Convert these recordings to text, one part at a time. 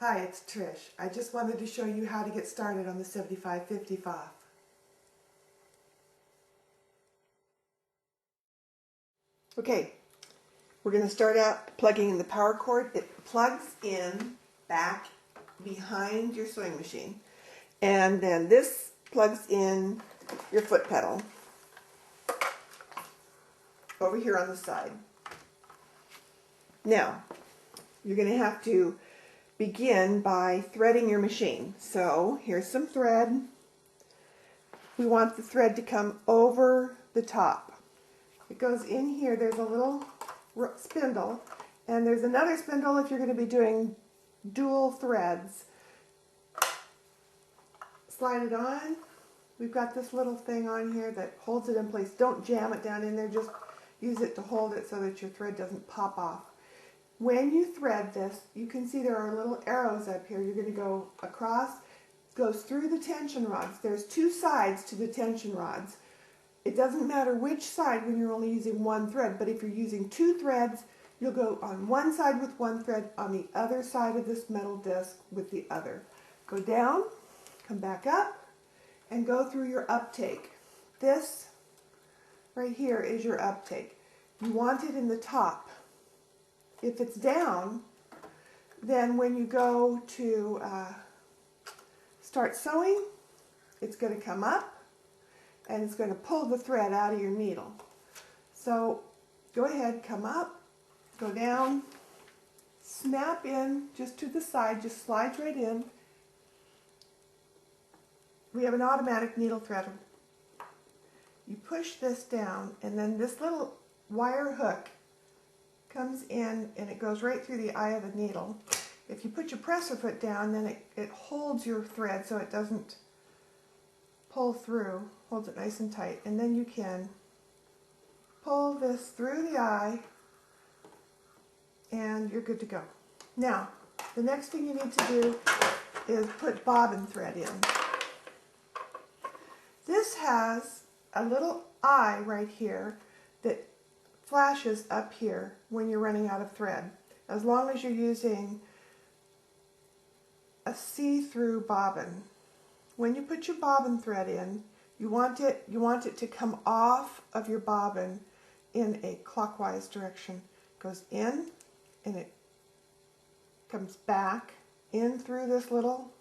Hi, it's Trish. I just wanted to show you how to get started on the 7550 Pfaff. Okay, we're going to start out plugging in the power cord. It plugs in back behind your sewing machine. And then this plugs in your foot pedal over here on the side. Now, you're going to have to begin by threading your machine. So here's some thread. We want the thread to come over the top. It goes in here. There's a little spindle, and there's another spindle if you're going to be doing dual threads. Slide it on. We've got this little thing on here that holds it in place. Don't jam it down in there, just use it to hold it so that your thread doesn't pop off. When you thread this, you can see there are little arrows up here. You're going to go across, goes through the tension rods. There's two sides to the tension rods. It doesn't matter which side when you're only using one thread, but if you're using two threads, you'll go on one side with one thread, on the other side of this metal disc with the other. Go down, come back up, and go through your uptake. This right here is your uptake. You want it in the top. If it's down, then when you go to start sewing, it's going to come up and it's going to pull the thread out of your needle. So go ahead, come up, go down, snap in just to the side, just slides right in. We have an automatic needle threader. You push this down, and then this little wire hook comes in and it goes right through the eye of the needle. If you put your presser foot down, then it holds your thread so it doesn't pull through, holds it nice and tight, and then you can pull this through the eye and you're good to go. Now, the next thing you need to do is put bobbin thread in. This has a little eye right here that flashes up here when you're running out of thread, as long as you're using a see-through bobbin. When you put your bobbin thread in, you want it to come off of your bobbin in a clockwise direction. It goes in and it comes back in through this little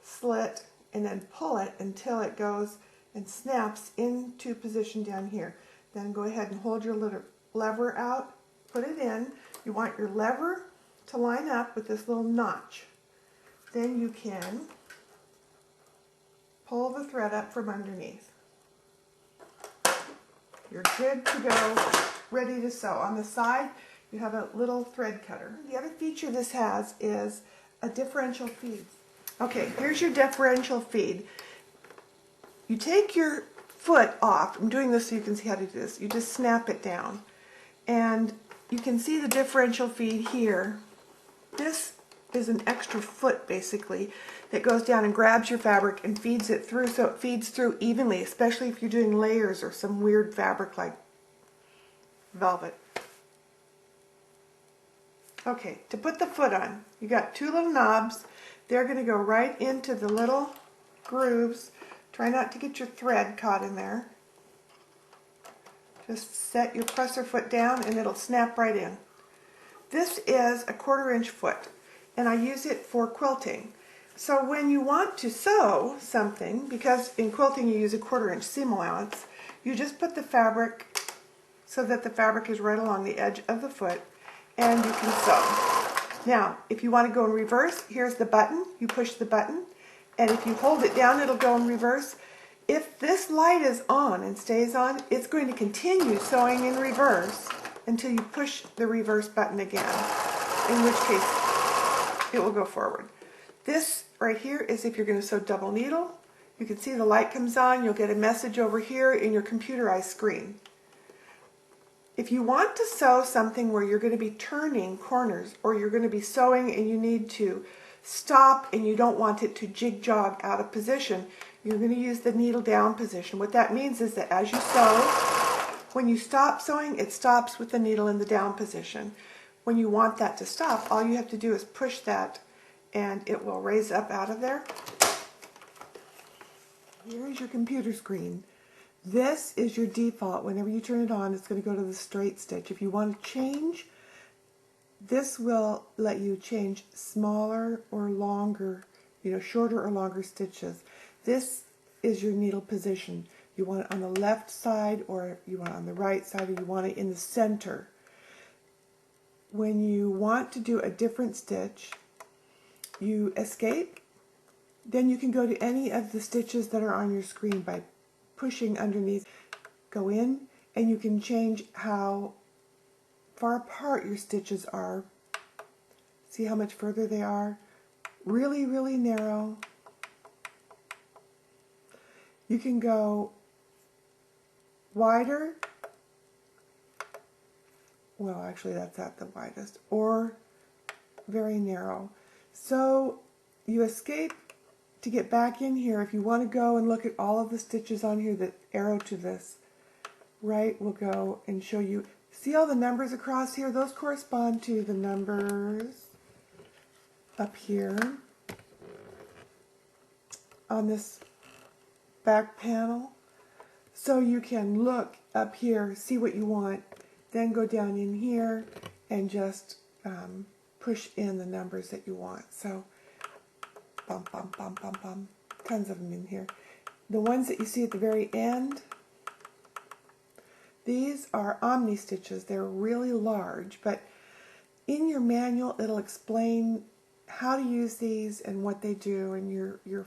slit, and then pull it until it goes and snaps into position down here. Then go ahead and hold your little lever out, put it in. You want your lever to line up with this little notch. Then you can pull the thread up from underneath. You're good to go, ready to sew. On the side, you have a little thread cutter. The other feature this has is a differential feed. Okay, here's your differential feed. You take your foot off. I'm doing this so you can see how to do this. You just snap it down. And you can see the differential feed here. This is an extra foot, basically, that goes down and grabs your fabric and feeds it through, so it feeds through evenly, especially if you're doing layers or some weird fabric like velvet. Okay, to put the foot on, you got two little knobs. They're going to go right into the little grooves. Try not to get your thread caught in there. Just set your presser foot down and it'll snap right in. This is a 1/4 inch foot, and I use it for quilting. So when you want to sew something, because in quilting you use a 1/4 inch seam allowance, you just put the fabric so that the fabric is right along the edge of the foot, and you can sew. Now, if you want to go in reverse, here's the button. You push the button, and if you hold it down, it'll go in reverse. If this light is on and stays on, it's going to continue sewing in reverse until you push the reverse button again, in which case it will go forward. This right here is if you're going to sew double needle. You can see the light comes on. You'll get a message over here in your computerized screen. If you want to sew something where you're going to be turning corners, or you're going to be sewing and you need to stop and you don't want it to jig-jog out of position, you're going to use the needle down position. What that means is that as you sew, when you stop sewing, it stops with the needle in the down position. When you want that to stop, all you have to do is push that and it will raise up out of there. Here's your computer screen. This is your default. Whenever you turn it on, it's going to go to the straight stitch. If you want to change, this will let you change smaller or longer, shorter or longer stitches. This is your needle position. You want it on the left side, or you want it on the right side, or you want it in the center. When you want to do a different stitch, you escape. Then you can go to any of the stitches that are on your screen by pushing underneath. Go in, and you can change how far apart your stitches are. See how much further they are? Really, really narrow. You can go wider. Well, actually that's at the widest. Or very narrow. So you escape to get back in here. If you want to go and look at all of the stitches on here that arrow to this right, will go and show you. See all the numbers across here? Those correspond to the numbers up here on this back panel. So you can look up here, see what you want, then go down in here and just push in the numbers that you want. So bum, bum, bum, bum, bum. Tons of them in here. The ones that you see at the very end, these are omni stitches. They're really large, but in your manual it'll explain how to use these and what they do, and your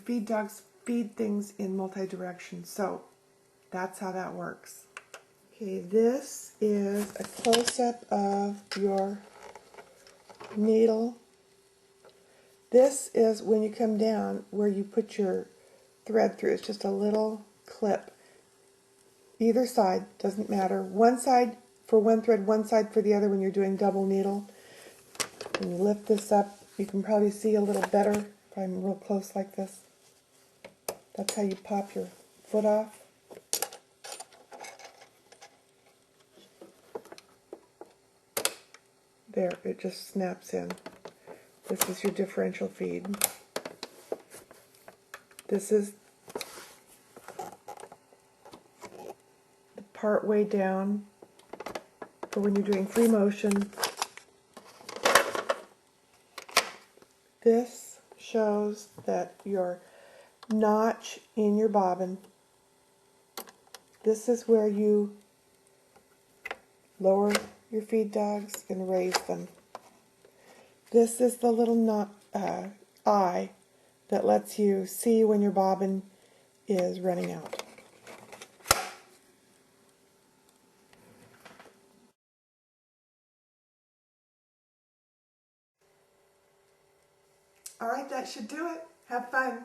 feed dogs feed things in multi-direction. So that's how that works. Okay, this is a close-up of your needle. This is when you come down where you put your thread through. It's just a little clip. Either side, doesn't matter. One side for one thread, one side for the other when you're doing double needle. When you lift this up, you can probably see a little better if I'm real close like this. That's how you pop your foot off. There, it just snaps in. This is your differential feed. This is the part way down for when you're doing free motion. This shows that your notch in your bobbin, this is where you lower your feed dogs and raise them. This is the little eye that lets you see when your bobbin is running out. All right, that should do it. Have fun.